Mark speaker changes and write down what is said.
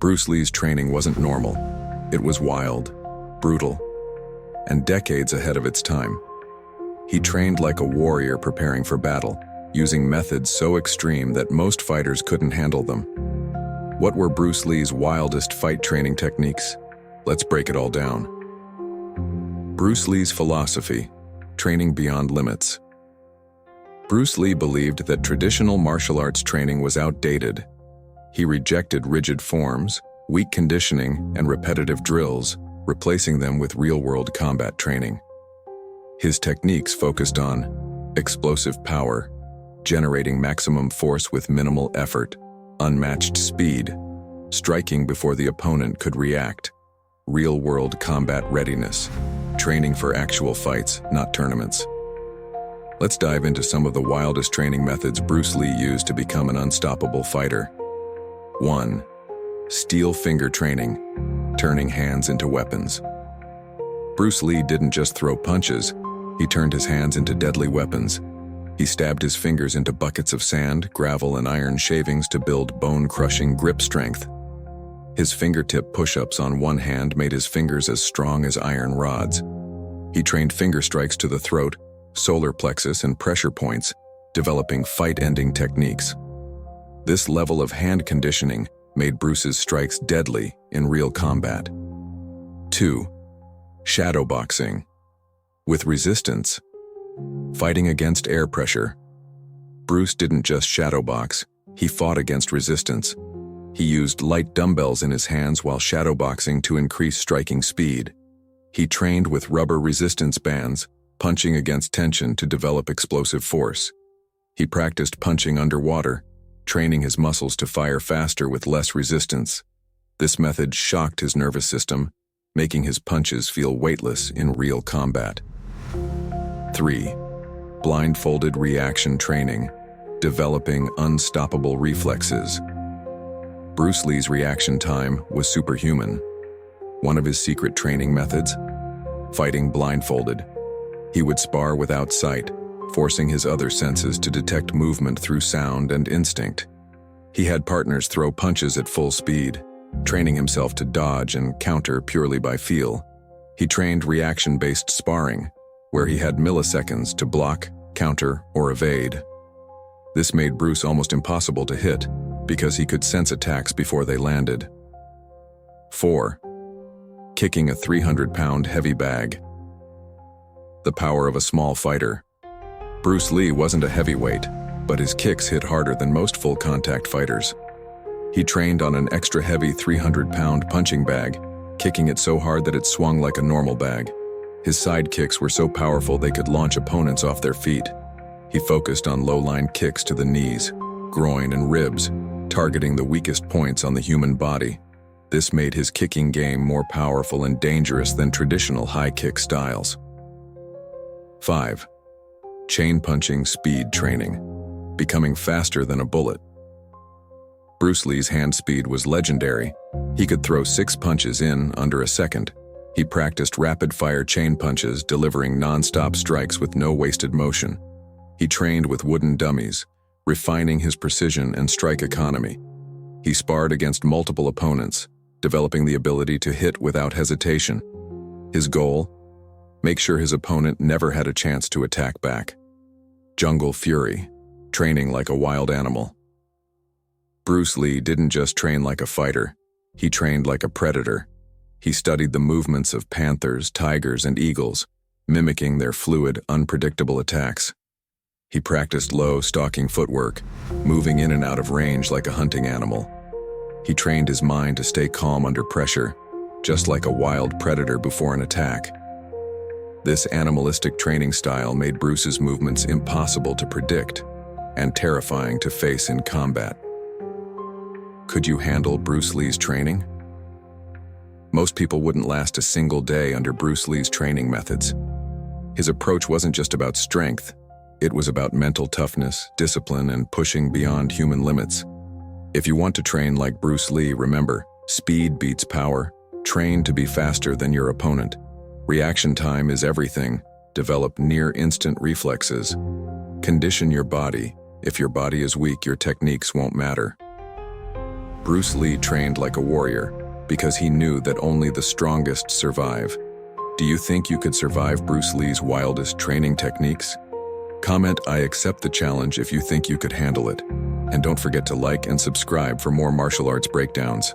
Speaker 1: Bruce Lee's training wasn't normal. It was wild, brutal, and decades ahead of its time. He trained like a warrior preparing for battle, using methods so extreme that most fighters couldn't handle them. What were Bruce Lee's wildest fight training techniques? Let's break it all down. Bruce Lee's philosophy, training beyond limits. Bruce Lee believed that traditional martial arts training was outdated. He rejected rigid forms, weak conditioning, and repetitive drills, replacing them with real-world combat training. His techniques focused on explosive power, generating maximum force with minimal effort, unmatched speed, striking before the opponent could react, real-world combat readiness, training for actual fights, not tournaments. Let's dive into some of the wildest training methods Bruce Lee used to become an unstoppable fighter. 1. Steel finger training, turning hands into weapons. Bruce Lee didn't just throw punches, he turned his hands into deadly weapons. He stabbed his fingers into buckets of sand, gravel, and iron shavings to build bone-crushing grip strength. His fingertip push-ups on one hand made his fingers as strong as iron rods. He trained finger strikes to the throat, solar plexus, and pressure points, developing fight-ending techniques. This level of hand conditioning made Bruce's strikes deadly in real combat. 2. Shadow boxing. With resistance. Fighting against air pressure. Bruce didn't just shadow box, he fought against resistance. He used light dumbbells in his hands while shadow boxing to increase striking speed. He trained with rubber resistance bands, punching against tension to develop explosive force. He practiced punching underwater, training his muscles to fire faster with less resistance. This method shocked his nervous system, making his punches feel weightless in real combat. 3. Blindfolded reaction training, developing unstoppable reflexes. Bruce Lee's reaction time was superhuman. One of his secret training methods? Fighting blindfolded. He would spar without sight, forcing his other senses to detect movement through sound and instinct. He had partners throw punches at full speed, training himself to dodge and counter purely by feel. He trained reaction-based sparring, where he had milliseconds to block, counter, or evade. This made Bruce almost impossible to hit, because he could sense attacks before they landed. 4. Kicking a 300-pound heavy bag. The power of a small fighter. Bruce Lee wasn't a heavyweight, but his kicks hit harder than most full-contact fighters. He trained on an extra heavy 300-pound punching bag, kicking it so hard that it swung like a normal bag. His side kicks were so powerful they could launch opponents off their feet. He focused on low-line kicks to the knees, groin, and ribs, targeting the weakest points on the human body. This made his kicking game more powerful and dangerous than traditional high-kick styles. 5. Chain punching speed training, becoming faster than a bullet. Bruce Lee's hand speed was legendary. He could throw 6 punches in under a second. He practiced rapid-fire chain punches, delivering non-stop strikes with no wasted motion. He trained with wooden dummies, refining his precision and strike economy. He sparred against multiple opponents, developing the ability to hit without hesitation. His goal? Make sure his opponent never had a chance to attack back. Jungle fury, training like a wild animal. Bruce Lee didn't just train like a fighter, he trained like a predator. He studied the movements of panthers, tigers, and eagles, mimicking their fluid, unpredictable attacks. He practiced low, stalking footwork, moving in and out of range like a hunting animal. He trained his mind to stay calm under pressure, just like a wild predator before an attack. This animalistic training style made Bruce's movements impossible to predict and terrifying to face in combat. Could you handle Bruce Lee's training? Most people wouldn't last a single day under Bruce Lee's training methods. His approach wasn't just about strength, it was about mental toughness, discipline, and pushing beyond human limits. If you want to train like Bruce Lee, remember, speed beats power. Train to be faster than your opponent. Reaction time is everything. Develop near-instant reflexes. Condition your body. If your body is weak, your techniques won't matter. Bruce Lee trained like a warrior because he knew that only the strongest survive. Do you think you could survive Bruce Lee's wildest training techniques? Comment "I accept the challenge" if you think you could handle it. And don't forget to like and subscribe for more martial arts breakdowns.